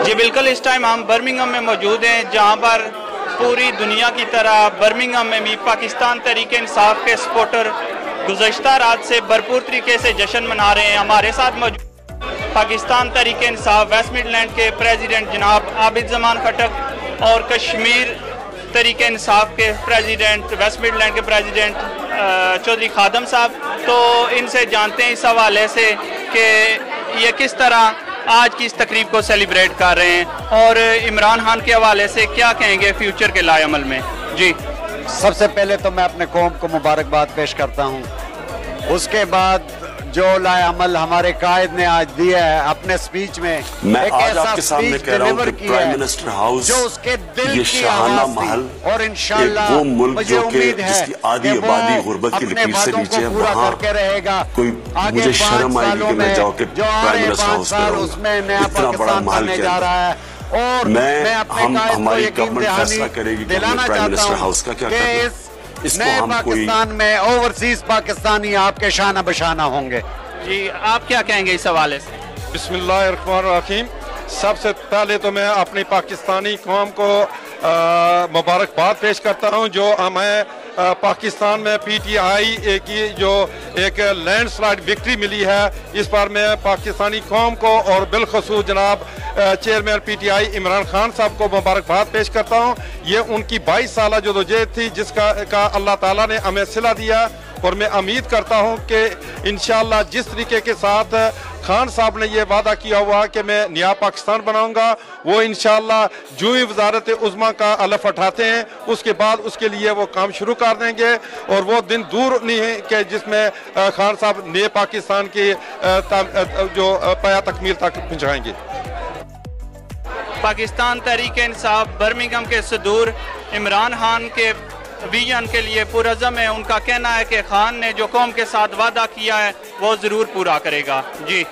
جی بالکل، اس ٹائم ہم برمنگھم میں موجود ہیں، جہاں پر پوری دنیا کی طرح برمنگھم میں بھی پاکستان تحریک انصاف کے سپورٹر گزشتہ رات سے بھرپور طریقے سے جشن منا رہے ہیں۔ ہمارے ساتھ موجود Pakistan Tehreek Insaf waste mid land کے پریزیڈنٹ جناب عابد زمان خٹک اور کشمیر تحریک انصاف کے پریزیڈنٹ ویسٹ مڈ لینڈ کے پریزیڈنٹ چودھری خادم صاحب، تو ان سے جانتے ہیں اس حوالے سے کہ یہ کس طرح آج کی اس تقریب کو سیلیبریٹ کر رہے ہیں اور عمران خان کے حوالے سے کیا کہیں گے فیوچر کے لائے عمل میں۔ جی سب سے پہلے تو میں اپنے قوم کو مبارکباد پیش کرتا ہوں، اس کے بعد جو لائے عمل ہمارے قائد نے آج دیا ہے اپنے سپیچ میں، میں آج آپ کے سامنے کہہ رہا ہوں کہ پرائم منسٹر ہاؤس جو اس کے دل یہ کی شاہانہ آواز تھی، محل اور انشاءاللہ ایک وہ ملک مجھے جو کہ امید ہے جس کی آدھی کہ وہ آبادی غربت کی اپنے لکیر سے وعدوں نیچے ہے، کو پورا وہاں کر کے رہے گا۔ کوئی آگے مجھے 5 شرم آئے گی سالوں کہ میں میں جاؤ کہ جو آ پرائم رہے منسٹر 5 ہاؤس پہ سال رہوں، اس میں نیا اتنا بڑا پاکستان محل بننے کے جا اندر رہا ہے، اور میں اپنے قائد کو ہماری یقین گورنمنٹ فیصلہ کرے گی کہ دلانا ہمیں پرائم چاہتا منسٹر ہاؤس کا ہوں کیا کہ کرنا ہے۔ اس اس کو نئے ہم کوئی پاکستان میں اوورسیز پاکستانی آپ کے شانہ بشانہ ہوں گے۔ جی آپ کیا کہیں گے اس حوالے سے؟ بسم اللہ الرحمن الرحیم۔ سب سے پہلے تو میں اپنی پاکستانی قوم کو مبارکباد پیش کرتا ہوں جو ہمیں پاکستان میں پی ٹی آئی کی جو ایک لینڈ سلائڈ وکٹری ملی ہے، اس پر میں پاکستانی قوم کو اور بالخصوص جناب chairman P T I Imran Khan صاحب کو مبارکباد پیش کرتا ہوں۔ یہ ان کی 22 سالہ جدوجہد تھی جس کا اللہ تعالیٰ نے ہمیں صلہ دیا، اور میں امید کرتا ہوں کہ انشاءاللہ جس طریقے کے ساتھ خان صاحب نے یہ وعدہ کیا ہوا کہ میں نیا پاکستان بناؤں گا، وہ انشاءاللہ جو ہی وزارت عظمیٰ کا حلف اٹھاتے ہیں اس کے بعد اس کے لیے وہ کام شروع کر دیں گے، اور وہ دن دور نہیں ہے کہ جس میں خان صاحب نئے پاکستان کی جو پایا تکمیل تک پہنچائیں گے۔ پاکستان تحریک انصاف برمنگھم کے صدور عمران خان کے ویژن کے لیے پرعزم ہے۔ ان کا کہنا ہے کہ خان نے جو قوم کے ساتھ وعدہ کیا ہے وہ ضرور پورا کرے گا۔ جی